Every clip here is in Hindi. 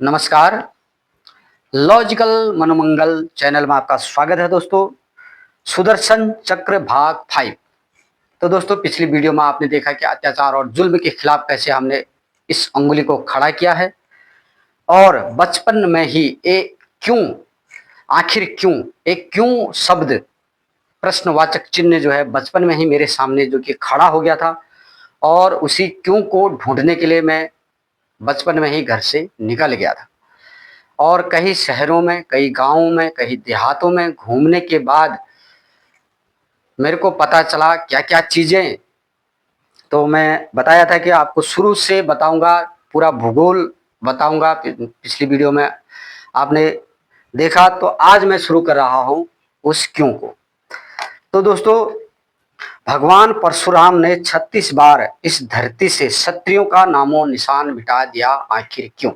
नमस्कार। लॉजिकल मनोमंगल चैनल में आपका स्वागत है दोस्तों। सुदर्शन चक्र भाग 5। तो दोस्तों, पिछली वीडियो में आपने देखा कि अत्याचार और जुल्म के खिलाफ कैसे हमने इस अंगुली को खड़ा किया है और बचपन में ही क्यों, आखिर क्यों, एक क्यों शब्द, प्रश्नवाचक चिन्ह जो है बचपन में ही मेरे सामने जो कि खड़ा हो गया था और उसी क्यों को ढूंढने के लिए मैं बचपन में ही घर से निकल गया था। और कई शहरों में, कई गाँवों में, कई देहातों में घूमने के बाद मेरे को पता चला क्या-क्या चीज़ें। तो मैं बताया था कि आपको शुरू से बताऊँगा, पूरा भूगोल बताऊँगा। पिछली वीडियो में आपने देखा, तो आज मैं शुरू कर रहा हूँ उस क्यों को। तो दोस्तों, भगवान परशुराम ने 36 बार इस धरती से क्षत्रियों का नामो निशान मिटा दिया, आखिर क्यों?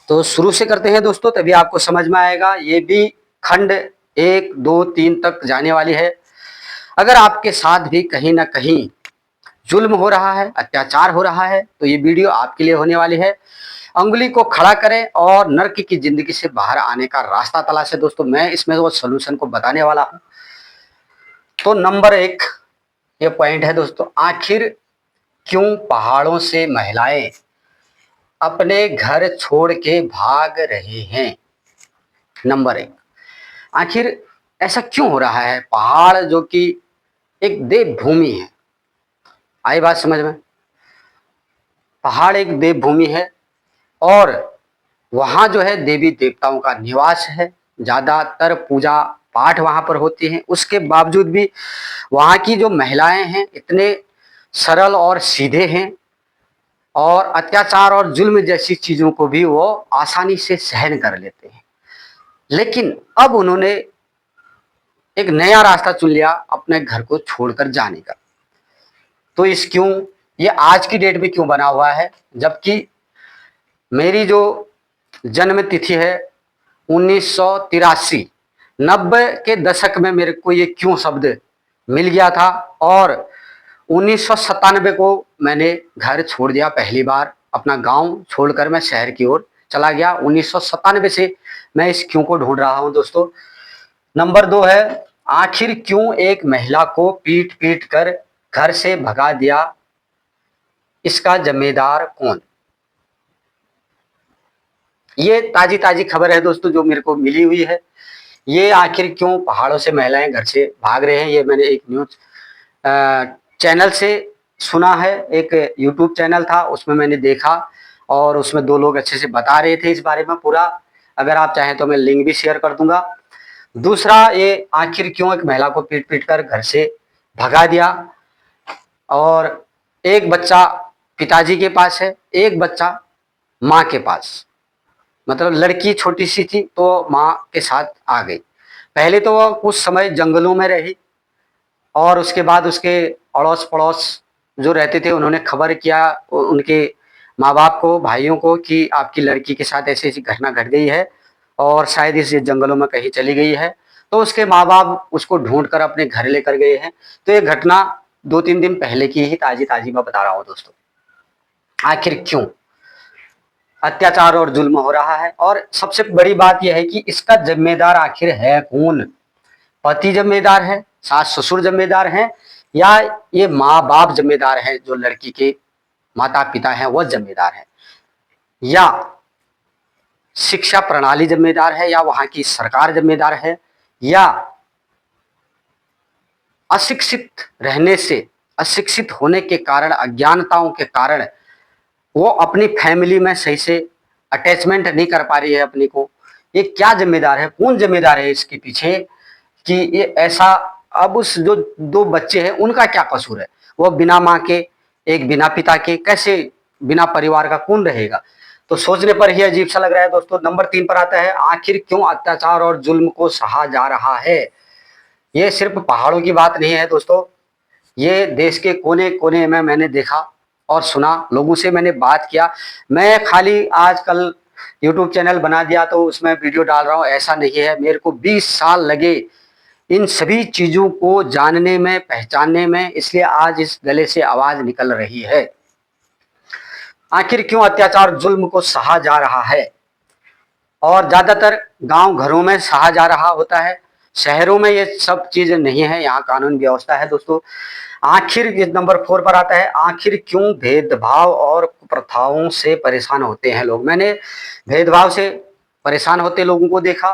तो शुरू से करते हैं दोस्तों, तभी आपको समझ में आएगा। ये भी खंड 1, 2, 3 तक जाने वाली है। अगर आपके साथ भी कहीं ना कहीं जुल्म हो रहा है, अत्याचार हो रहा है, तो ये वीडियो आपके लिए होने वाली है। अंगुली को खड़ा करें और नर्क की जिंदगी से बाहर आने का रास्ता तलाशें दोस्तों। मैं इसमें वो सोल्यूशन को बताने वाला हूं। तो नंबर 1 ये पॉइंट है दोस्तों, आखिर क्यों पहाड़ों से महिलाएं अपने घर छोड़ के भाग रहे हैं? नंबर 1, आखिर ऐसा क्यों हो रहा है? पहाड़ जो कि एक देवभूमि है, आई बात समझ में? पहाड़ एक देवभूमि है और वहाँ जो है देवी देवताओं का निवास है। ज़्यादातर पूजा पाठ वहाँ पर होती हैं। उसके बावजूद भी वहाँ की जो महिलाएं हैं इतने सरल और सीधे हैं और अत्याचार और जुल्म जैसी चीज़ों को भी वो आसानी से सहन कर लेते हैं। लेकिन अब उन्होंने एक नया रास्ता चुन लिया अपने घर को छोड़कर जाने का। तो इस क्यों, ये आज की डेट में क्यों बना हुआ है, जबकि मेरी जो जन्म तिथि है 1983, 90 के दशक में मेरे को ये क्यों शब्द मिल गया था और 1997 को मैंने घर छोड़ दिया। पहली बार अपना गांव छोड़कर मैं शहर की ओर चला गया। 1997 से मैं इस क्यों को ढूंढ रहा हूं दोस्तों। नंबर 2 है, आखिर क्यों एक महिला को पीट पीट कर घर से भगा दिया, इसका जिम्मेदार कौन? ये ताजी ताजी खबर है दोस्तों जो मेरे को मिली हुई है। ये आखिर क्यों पहाड़ों से महिलाएं घर से भाग रहे हैं, ये मैंने एक न्यूज चैनल से सुना है। एक यूट्यूब चैनल था, उसमें मैंने देखा और उसमें 2 लोग अच्छे से बता रहे थे इस बारे में पूरा। अगर आप चाहें तो मैं लिंक भी शेयर कर दूंगा। दूसरा, ये आखिर क्यों एक महिला को पीट पीट कर घर से भगा दिया और एक बच्चा पिताजी के पास है, एक बच्चा माँ के पास। मतलब लड़की छोटी सी थी तो माँ के साथ आ गई। पहले तो वो कुछ समय जंगलों में रही और उसके बाद उसके अड़ोस पड़ोस जो रहते थे उन्होंने खबर किया उनके माँ बाप को, भाइयों को, कि आपकी लड़की के साथ ऐसी ऐसी घटना घट गई है और शायद इस जंगलों में कहीं चली गई है। तो उसके माँ बाप उसको ढूंढ कर अपने घर लेकर गए हैं। तो ये घटना 2-3 दिन पहले की ही ताजी ताजी मैं बता रहा हूँ दोस्तों। आखिर क्यों अत्याचार और जुल्म हो रहा है और सबसे बड़ी बात यह है कि इसका जिम्मेदार आखिर है कौन? पति जिम्मेदार है, सास ससुर जिम्मेदार हैं, या ये माँ बाप जिम्मेदार हैं, जो लड़की के माता पिता हैं वो जिम्मेदार हैं, या शिक्षा प्रणाली जिम्मेदार है, या वहां की सरकार जिम्मेदार है, या अशिक्षित रहने से, अशिक्षित होने के कारण, अज्ञानताओं के कारण वो अपनी फैमिली में सही से अटैचमेंट नहीं कर पा रही है अपनी को। ये क्या जिम्मेदार है, कौन जिम्मेदार है इसके पीछे कि ये ऐसा? अब उस जो 2 बच्चे हैं उनका क्या कसूर है? वो बिना माँ के, एक बिना पिता के, कैसे बिना परिवार का कौन रहेगा? तो सोचने पर ही अजीब सा लग रहा है दोस्तों। नंबर 3 पर आता है, आखिर क्यों अत्याचार और जुल्म को सहा जा रहा है? ये सिर्फ पहाड़ों की बात नहीं है दोस्तों, ये देश के कोने कोने में मैंने देखा और सुना, लोगों से मैंने बात किया। मैं खाली आजकल यूट्यूब चैनल बना दिया तो उसमें वीडियो डाल रहा हूँ, ऐसा नहीं है। मेरे को 20 साल लगे इन सभी चीज़ों को जानने में, पहचानने में, इसलिए आज इस गले से आवाज़ निकल रही है। आखिर क्यों अत्याचार जुल्म को सहा जा रहा है, और ज्यादातर गांव घरों में सहा जा रहा होता है, शहरों में ये सब चीज नहीं है, यहाँ कानून व्यवस्था है दोस्तों। आखिर नंबर 4 पर आता है, आखिर क्यों भेदभाव और कुप्रथाओं से परेशान होते हैं लोग। मैंने भेदभाव से परेशान होते लोगों को देखा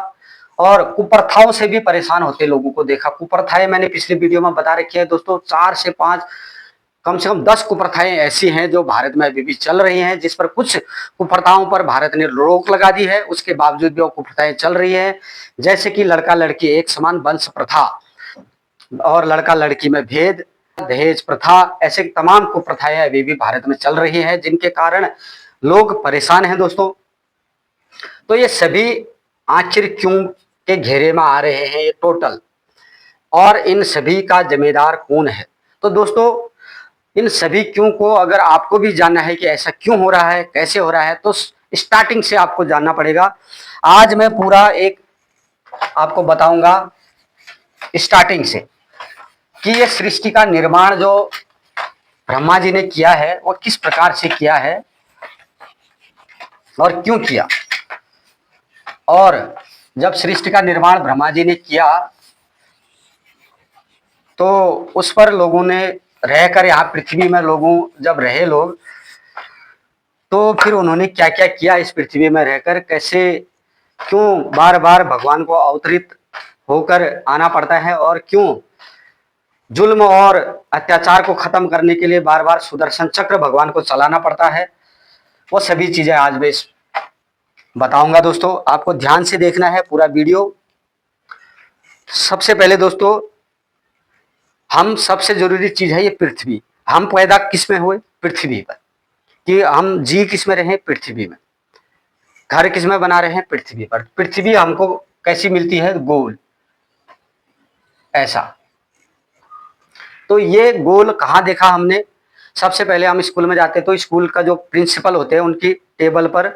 और कुप्रथाओं से भी परेशान होते लोगों को देखा। कुप्रथाएं मैंने पिछले वीडियो में बता रखी है दोस्तों, 4 से 5 कम से कम 10 कुप्रथाएं ऐसी हैं जो भारत में अभी भी चल रही हैं, जिस पर कुछ कुप्रथाओं पर भारत ने रोक लगा दी है, उसके बावजूद भी वो कुप्रथाएं चल रही है। जैसे कि लड़का लड़की एक समान वंश प्रथा और लड़का लड़की में भेद, दहेज प्रथा, ऐसे तमाम कुप्रथाएं अभी भी भारत में चल रही हैं, जिनके कारण लोग परेशान हैं दोस्तों। तो ये सभी आखिर क्यों के घेरे में आ रहे हैं ये टोटल, और इन सभी का जिम्मेदार कौन है। तो दोस्तों इन सभी क्यों को अगर आपको भी जानना है कि ऐसा क्यों हो रहा है, कैसे हो रहा है, तो स्टार्टिंग से आपको जानना पड़ेगा। आज मैं पूरा एक आपको बताऊंगा स्टार्टिंग से कि ये सृष्टि का निर्माण जो ब्रह्मा जी ने किया है वो किस प्रकार से किया है और क्यों किया। और जब सृष्टि का निर्माण ब्रह्मा जी ने किया तो उस पर लोगों ने रहकर, यहाँ पृथ्वी में लोगों जब रहे लोग, तो फिर उन्होंने क्या क्या किया इस पृथ्वी में रहकर, कैसे क्यों बार बार भगवान को अवतरित होकर आना पड़ता है, और क्यों जुल्म और अत्याचार को खत्म करने के लिए बार बार सुदर्शन चक्र भगवान को चलाना पड़ता है, वो सभी चीजें आज मैं बताऊंगा दोस्तों। आपको ध्यान से देखना है पूरा वीडियो। सबसे पहले दोस्तों, हम सबसे जरूरी चीज है ये पृथ्वी। हम पैदा किस में हुए? पृथ्वी पर। कि हम जी किस में रहे? पृथ्वी में। घर किस में बना रहे हैं? पृथ्वी पर। पृथ्वी हमको कैसी मिलती है? गोल, ऐसा। तो ये गोल कहाँ देखा हमने? सबसे पहले हम स्कूल में जाते तो स्कूल का जो प्रिंसिपल होते हैं उनकी टेबल पर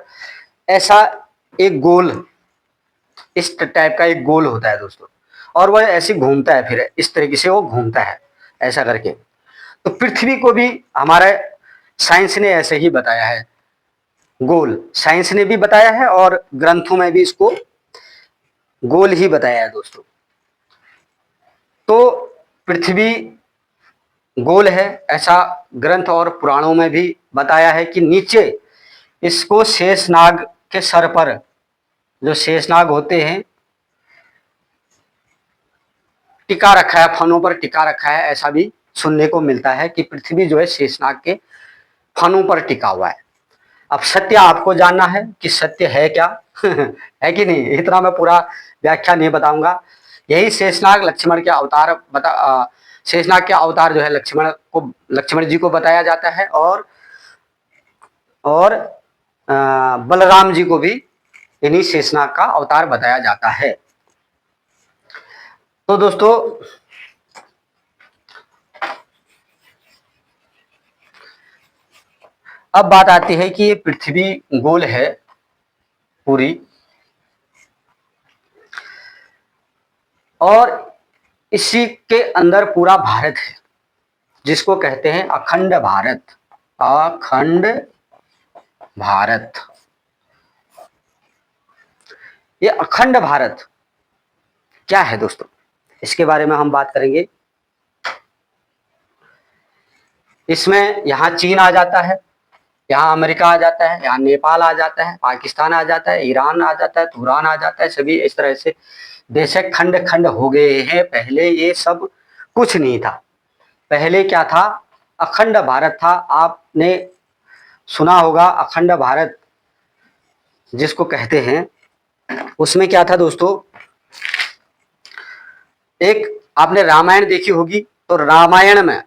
ऐसा एक गोल, इस टाइप का एक गोल होता है दोस्तों, और वह ऐसे घूमता है, फिर इस तरीके से वो घूमता है ऐसा करके। तो पृथ्वी को भी हमारे साइंस ने ऐसे ही बताया है, गोल। साइंस ने भी बताया है और ग्रंथों में भी इसको गोल ही बताया है दोस्तों। तो पृथ्वी गोल है ऐसा ग्रंथ और पुराणों में भी बताया है कि नीचे इसको शेषनाग के सर पर, जो शेषनाग होते हैं, टिका रखा है, फनों पर टिका रखा है। ऐसा भी सुनने को मिलता है कि पृथ्वी जो है शेषनाग के फनों पर टिका हुआ है। अब सत्य आपको जानना है कि सत्य है क्या है कि नहीं, इतना मैं पूरा व्याख्या नहीं बताऊंगा। यही शेषनाग लक्ष्मण के अवतार शेषनाग के अवतार जो है लक्ष्मण जी को बताया जाता है, और बलराम जी को भी इन्हीं शेषनाग का अवतार बताया जाता है। तो दोस्तों अब बात आती है कि ये पृथ्वी गोल है पूरी, और इसी के अंदर पूरा भारत है, जिसको कहते हैं अखंड भारत। अखंड भारत, ये अखंड भारत क्या है दोस्तों, इसके बारे में हम बात करेंगे। इसमें यहाँ चीन आ जाता है, यहाँ अमेरिका आ जाता है, यहाँ नेपाल आ जाता है, पाकिस्तान आ जाता है, ईरान आ जाता है, तुरान आ जाता है, सभी इस तरह से देश खंड खंड हो गए हैं। पहले ये सब कुछ नहीं था। पहले क्या था? अखंड भारत था। आपने सुना होगा अखंड भारत जिसको कहते हैं। उसमें क्या था दोस्तों, एक आपने रामायण देखी होगी, तो रामायण में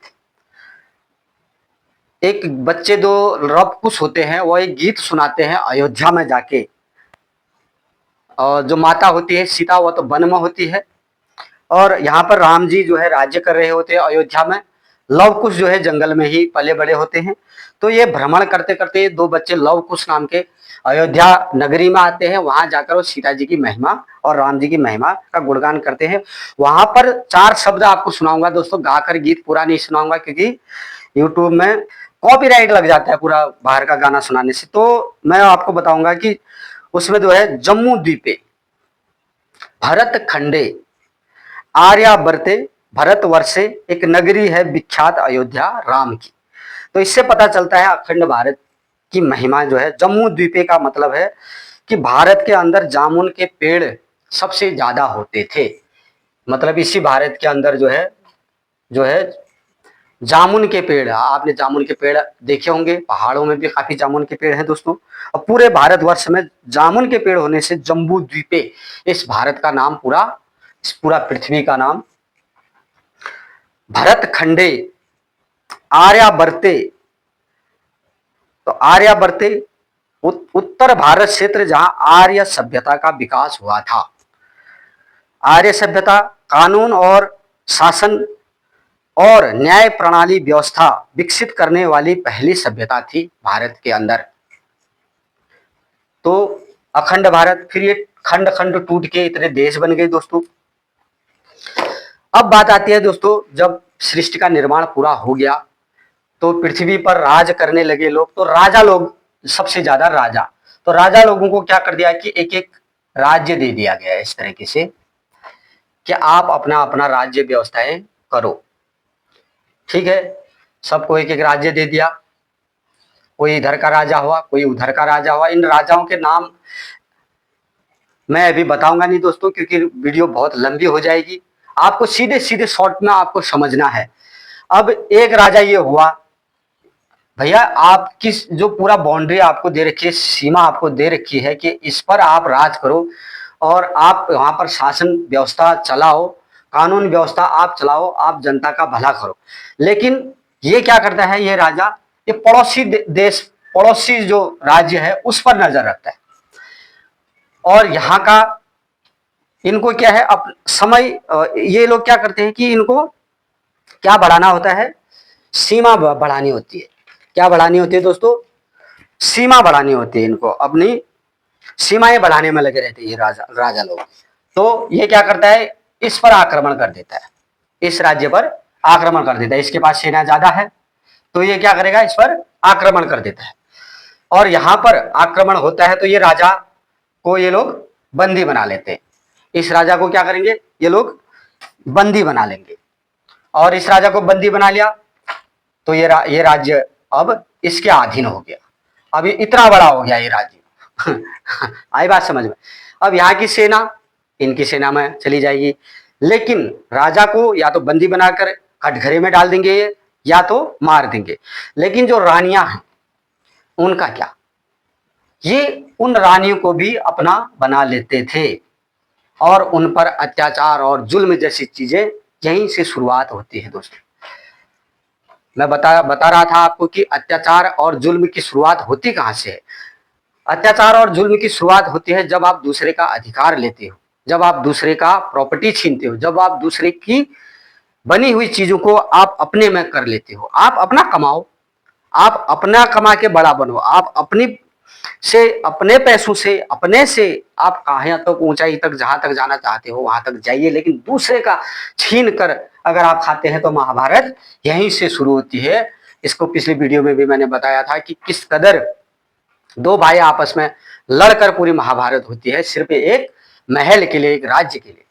एक बच्चे दो लव कुश होते हैं, वो एक गीत सुनाते हैं अयोध्या में जाके, और जो माता होती है सीता वो तो वन में होती है, और यहाँ पर राम जी जो है राज्य कर रहे होते हैं अयोध्या में। लव कुश जो है जंगल में ही पले बड़े होते हैं। तो ये भ्रमण करते करते दो बच्चे लव कुश नाम के अयोध्या नगरी में आते हैं। वहां जाकर वो सीता जी की महिमा और राम जी की महिमा का गुणगान करते हैं। वहां पर 4 शब्द आपको सुनाऊंगा दोस्तों, गाकर गीत पूरा नहीं सुनाऊंगा क्योंकि यूट्यूब में कॉपीराइट लग जाता है पूरा बाहर का गाना सुनाने से। तो मैं आपको बताऊंगा कि उसमें जो है जम्मू द्वीपे भरत खंडे आर्यावर्ते भरतवर्षे एक नगरी है विख्यात अयोध्या राम की। तो इससे पता चलता है अखंड भारत की महिमा जो है। जम्मू द्वीपे का मतलब है कि भारत के अंदर जामुन के पेड़ सबसे ज्यादा होते थे। मतलब इसी भारत के अंदर जो है जामुन के पेड़, आपने जामुन के पेड़ देखे होंगे, पहाड़ों में भी काफी जामुन के पेड़ हैं दोस्तों। और पूरे भारतवर्ष में जामुन के पेड़ होने से जम्बू द्वीपे इस भारत का नाम, इस पूरा पृथ्वी का नाम भरत खंडे आर्यावर्ते। तो आर्यावर्ते उत्तर भारत क्षेत्र जहां आर्य सभ्यता का विकास हुआ था। आर्य सभ्यता कानून और शासन और न्याय प्रणाली व्यवस्था विकसित करने वाली पहली सभ्यता थी भारत के अंदर। तो अखंड भारत, फिर ये खंड खंड टूट के इतने देश बन गए दोस्तों। अब बात आती है दोस्तों, जब सृष्टि का निर्माण पूरा हो गया तो पृथ्वी पर राज करने लगे लोग। तो राजा लोग, सबसे ज्यादा राजा, तो राजा लोगों को क्या कर दिया कि एक एक राज्य दे दिया गया इस तरीके से कि आप अपना अपना राज्य व्यवस्थाएं करो। ठीक है, सबको एक एक राज्य दे दिया। कोई इधर का राजा हुआ, कोई उधर का राजा हुआ। इन राजाओं के नाम मैं अभी बताऊंगा नहीं दोस्तों, क्योंकि वीडियो बहुत लंबी हो जाएगी। आपको सीधे सीधे शॉर्ट में आपको समझना है। अब एक राजा ये हुआ, भैया आपकी जो पूरा बाउंड्री आपको दे रखी है, सीमा आपको दे रखी है कि इस पर आप राज करो और आप वहां पर शासन व्यवस्था चलाओ, कानून व्यवस्था आप चलाओ, आप जनता का भला करो। लेकिन ये क्या करता है ये राजा, ये पड़ोसी देश, पड़ोसी जो राज्य है उस पर नजर रखता है। और यहाँ का इनको क्या है, अब समय ये लोग क्या करते हैं कि इनको क्या बढ़ाना होता है, सीमा बढ़ानी होती है। क्या बढ़ानी होती है दोस्तों, सीमा बढ़ानी होती है। इनको अपनी सीमाएं बढ़ाने में लगे रहते हैं ये राजा लोग। तो ये क्या करता है, इस पर आक्रमण कर देता है, इस राज्य पर आक्रमण कर देता है। इसके पास सेना ज्यादा है तो ये क्या करेगा, इस पर आक्रमण कर देता है। और यहां पर आक्रमण होता है तो ये राजा को ये लोग बंदी बना लेते हैं। इस राजा को क्या करेंगे, ये लोग बंदी बना लेंगे। और इस राजा को बंदी बना लिया तो ये राज्य अब इसके अधीन हो गया। अब ये इतना बड़ा हो गया ये राज्य आई बात समझ में। अब यहाँ की सेना इनकी सेना में चली जाएगी, लेकिन राजा को या तो बंदी बनाकर कटघरे में डाल देंगे या तो मार देंगे। लेकिन जो रानियां हैं उनका क्या, ये उन रानियों को भी अपना बना लेते थे और उन पर अत्याचार और जुल्म जैसी चीजें यहीं से शुरुआत होती है दोस्तों। मैं बता रहा था आपको कि अत्याचार और जुल्म की शुरुआत होती कहां से है। अत्याचार और जुल्म की शुरुआत होती है जब आप दूसरे का अधिकार लेते हो, जब आप दूसरे का प्रॉपर्टी छीनते हो, जब आप दूसरे की बनी हुई चीजों को आप अपने में कर लेते हो। आप अपना कमाओ, आप अपना कमा के बड़ा बनो, आप अपने पैसों से, अपने से आप कहाँ तक ऊंचाई तक, जहां तक जाना चाहते हो वहां तक जाइए। लेकिन दूसरे का छीन कर अगर आप खाते हैं तो महाभारत यहीं से शुरू होती है। इसको पिछली वीडियो में भी मैंने बताया था कि किस कदर दो भाई आपस में लड़कर पूरी महाभारत होती है, सिर्फ एक महल के लिए, एक राज्य के लिए।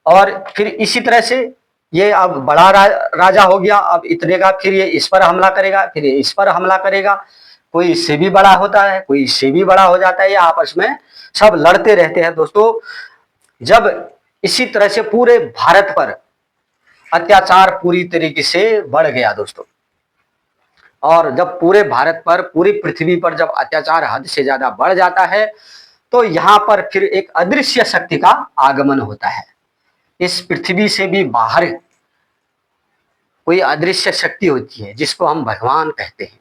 और फिर इसी तरह से ये अब बड़ा राजा हो गया, अब इतने का, फिर ये इस पर हमला करेगा, फिर ये इस पर हमला करेगा। कोई इससे भी बड़ा होता है, कोई इससे भी बड़ा हो जाता है, ये आपस में सब लड़ते रहते हैं दोस्तों। जब इसी तरह से पूरे भारत पर अत्याचार पूरी तरीके से बढ़ गया दोस्तों, और जब पूरे भारत पर, पूरी पृथ्वी पर जब अत्याचार हद से ज्यादा बढ़ जाता है तो यहां पर फिर एक अदृश्य शक्ति का आगमन होता है। इस पृथ्वी से भी बाहर कोई अदृश्य शक्ति होती है जिसको हम भगवान कहते हैं।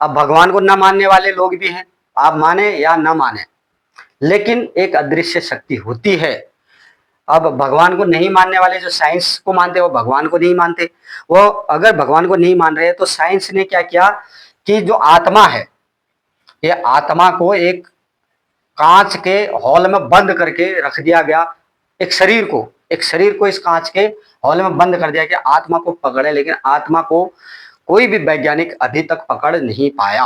अब भगवान को न मानने वाले लोग भी हैं, आप माने या न माने, लेकिन एक अदृश्य शक्ति होती है। अब भगवान को नहीं मानने वाले, जो साइंस को मानते हैं वो भगवान को नहीं मानते। वो अगर भगवान को नहीं मान रहे तो साइंस ने क्या किया कि जो आत्मा है, ये आत्मा को एक कांच के हॉल में बंद करके रख दिया गया। एक शरीर को इस कांच के हॉल में बंद कर दिया कि आत्मा को पकड़े, लेकिन आत्मा को कोई भी वैज्ञानिक अभी तक पकड़ नहीं पाया।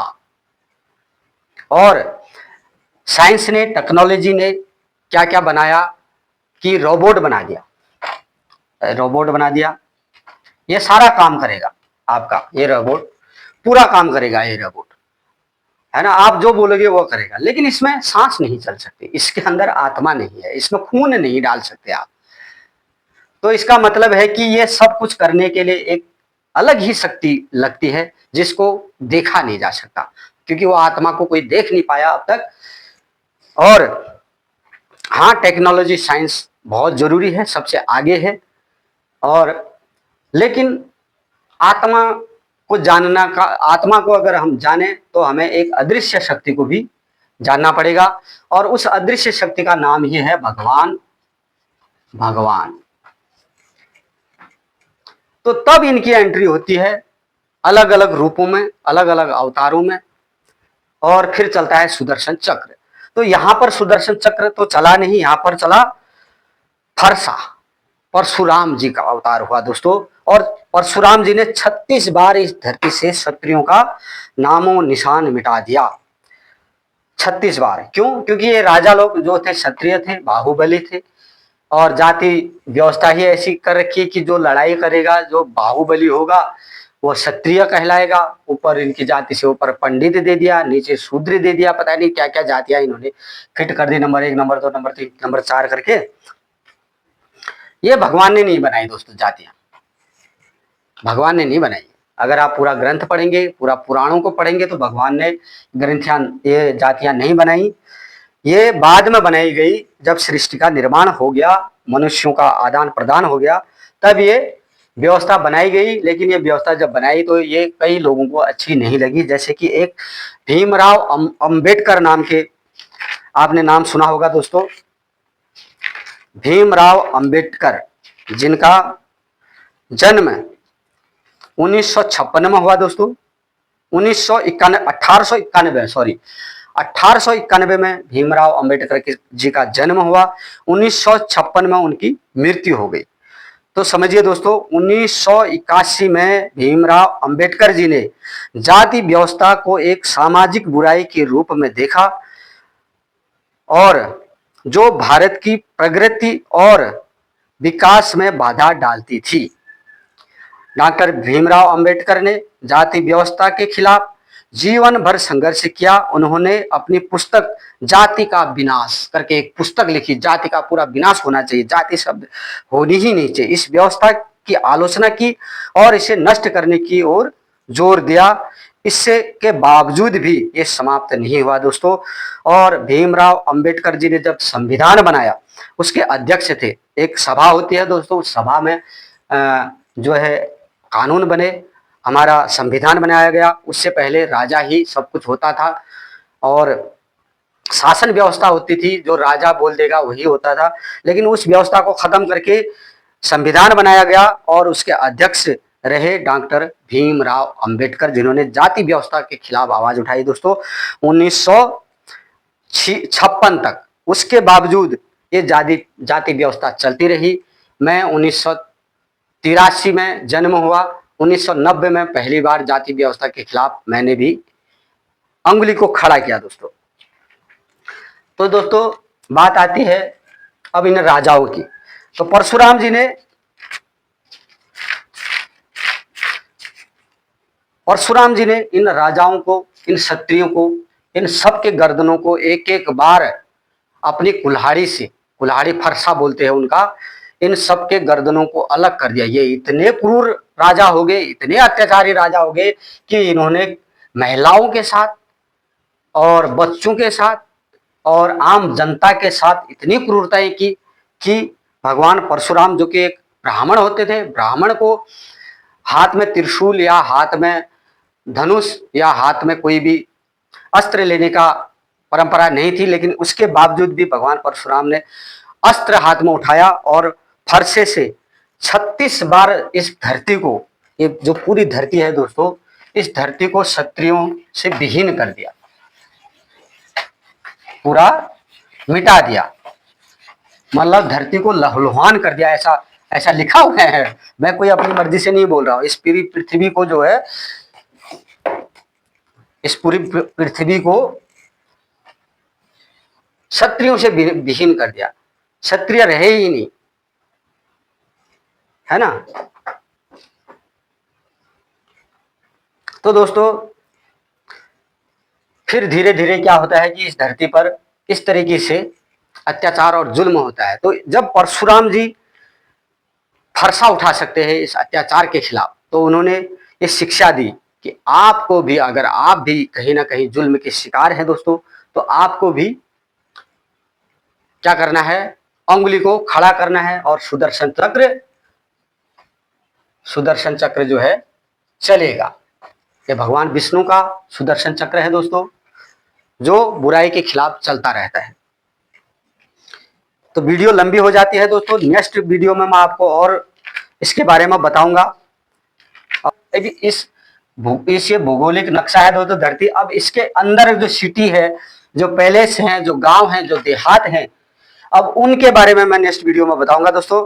और साइंस ने, टेक्नोलॉजी ने क्या क्या बनाया कि रोबोट बना दिया, रोबोट बना दिया। ये सारा काम करेगा आपका, ये रोबोट पूरा काम करेगा, ये रोबोट है ना। आप जो बोलोगे वो करेगा, लेकिन इसमें सांस नहीं चल सकती, इसके अंदर आत्मा नहीं है, इसमें खून नहीं डाल सकते आप। तो इसका मतलब है कि ये सब कुछ करने के लिए एक अलग ही शक्ति लगती है जिसको देखा नहीं जा सकता, क्योंकि वो आत्मा को कोई देख नहीं पाया अब तक। और हाँ, टेक्नोलॉजी साइंस बहुत जरूरी है, सबसे आगे है। और लेकिन आत्मा को जानना का, आत्मा को अगर हम जाने तो हमें एक अदृश्य शक्ति को भी जानना पड़ेगा, और उस अदृश्य शक्ति का नाम ही है भगवान। भगवान। तो तब इनकी एंट्री होती है अलग अलग रूपों में, अलग अलग अवतारों में, और फिर चलता है सुदर्शन चक्र। तो यहां पर सुदर्शन चक्र तो चला नहीं, यहां पर चला फरसा, परशुराम जी का अवतार हुआ दोस्तों। और परशुराम जी ने 36 बार इस धरती से क्षत्रियों का नामो निशान मिटा दिया। 36 बार। क्यों? क्योंकि ये राजा लोग जो थे क्षत्रिय थे, बाहुबली थे, और जाति व्यवस्था ही ऐसी कर रखी कि जो लड़ाई करेगा, जो बाहुबली होगा, वो क्षत्रिय कहलाएगा। ऊपर इनकी जाति से ऊपर पंडित दे दिया, नीचे शूद्र दे दिया, पता नहीं क्या क्या जातियां इन्होंने फिट कर दी, नंबर 1, नंबर 2, नंबर 3, नंबर 4 करके। ये भगवान ने नहीं बनाई दोस्तों जातियां, भगवान ने नहीं बनाई। अगर आप पूरा ग्रंथ पढ़ेंगे, पूरा पुराणों को पढ़ेंगे, तो भगवान ने ग्रंथियां, ये जातियां नहीं बनाई। ये बाद में बनाई गई, जब सृष्टि का निर्माण हो गया, मनुष्यों का आदान प्रदान हो गया, तब ये व्यवस्था बनाई गई। लेकिन ये व्यवस्था जब बनाई तो ये कई लोगों को अच्छी नहीं लगी। जैसे कि एक भीमराव अंबेडकर नाम के, आपने नाम सुना होगा दोस्तों, भीमराव अंबेडकर, जिनका जन्म 1956 में हुआ दोस्तों। 1891 में भीमराव अंबेडकर जी का जन्म हुआ। 1956 में उनकी मृत्यु हो गई। तो समझिए दोस्तों, 1981 में भीमराव अंबेडकर जी ने जाति व्यवस्था को एक सामाजिक बुराई के रूप में देखा, और जो भारत की प्रगति और विकास में बाधा डालती थी। डॉक्टर भीमराव अंबेडकर ने जाति व्यवस्था के खिलाफ जीवन भर संघर्ष किया। उन्होंने अपनी पुस्तक जाति का विनाश करके एक पुस्तक लिखी, जाति का पूरा विनाश होना चाहिए, जाति शब्द होनी ही नहीं चाहिए। इस व्यवस्था की आलोचना की और इसे नष्ट करने की ओर जोर दिया। इससे के बावजूद भी ये समाप्त नहीं हुआ दोस्तों। और भीमराव अंबेडकर जी ने जब संविधान बनाया, उसके अध्यक्ष थे। एक सभा होती है दोस्तों, उस सभा में जो है कानून बने, हमारा संविधान बनाया गया। उससे पहले राजा ही सब कुछ होता था, और शासन व्यवस्था होती थी, जो राजा बोल देगा वही होता था। लेकिन उस व्यवस्था को खत्म करके संविधान बनाया गया, और उसके अध्यक्ष रहे डॉक्टर भीमराव अंबेडकर, जिन्होंने जाति व्यवस्था के खिलाफ आवाज उठाई दोस्तों 1956 तक। उसके बावजूद ये जाति व्यवस्था चलती रही। मैं 1983 में जन्म हुआ। 1990 में पहली बार जाति व्यवस्था के खिलाफ मैंने भी अंगुली को खड़ा किया दोस्तों। तो दोस्तों, बात आती है अब इन राजाओं की। तो परशुराम जी ने इन राजाओं को, इन क्षत्रियों को, इन सब के गर्दनों को एक एक बार अपनी कुल्हाड़ी से, कुल्हाड़ी फरसा बोलते हैं उनका, इन सब के गर्दनों को अलग कर दिया। ये इतने क्रूर राजा हो गए, इतने अत्याचारी राजा हो गए कि इन्होंने महिलाओं के साथ और बच्चों के साथ और आम जनता के साथ इतनी क्रूरताएं की कि भगवान परशुराम, जो कि एक ब्राह्मण होते थे, ब्राह्मण को हाथ में त्रिशूल या हाथ में धनुष या हाथ में कोई भी अस्त्र लेने का परंपरा नहीं थी। लेकिन उसके बावजूद भी भगवान परशुराम ने अस्त्र हाथ में उठाया और फरसे से 36 बार इस धरती को, ये जो पूरी धरती है दोस्तों, इस धरती को क्षत्रियों से विहीन कर दिया, पूरा मिटा दिया। मतलब धरती को लहलुहान कर दिया। ऐसा लिखा हुआ है। मैं कोई अपनी मर्जी से नहीं बोल रहा हूँ। इस पूरी पृथ्वी को जो है, इस पूरी पृथ्वी को क्षत्रियों से विहीन कर दिया, क्षत्रिय रहे ही नहीं, है ना। तो दोस्तों फिर धीरे धीरे क्या होता है कि इस धरती पर इस तरीके से अत्याचार और जुल्म होता है। तो जब परशुराम जी फरसा उठा सकते हैं इस अत्याचार के खिलाफ, तो उन्होंने ये शिक्षा दी कि आपको भी, अगर आप भी कहीं ना कहीं जुल्म के शिकार हैं दोस्तों, तो आपको भी क्या करना है, अंगुली को खड़ा करना है और सुदर्शन चक्र जो है चलेगा। ये भगवान विष्णु का सुदर्शन चक्र है दोस्तों, जो बुराई के खिलाफ चलता रहता है। तो वीडियो लंबी हो जाती है दोस्तों, नेक्स्ट वीडियो में मैं आपको और इसके बारे में बताऊंगा। इस ये भौगोलिक नक्शा है दोस्तों धरती। अब इसके अंदर जो सिटी है, जो पैलेस हैं, जो गांव हैं, जो देहात हैं, अब उनके बारे में मैं नेक्स्ट वीडियो में बताऊंगा दोस्तों।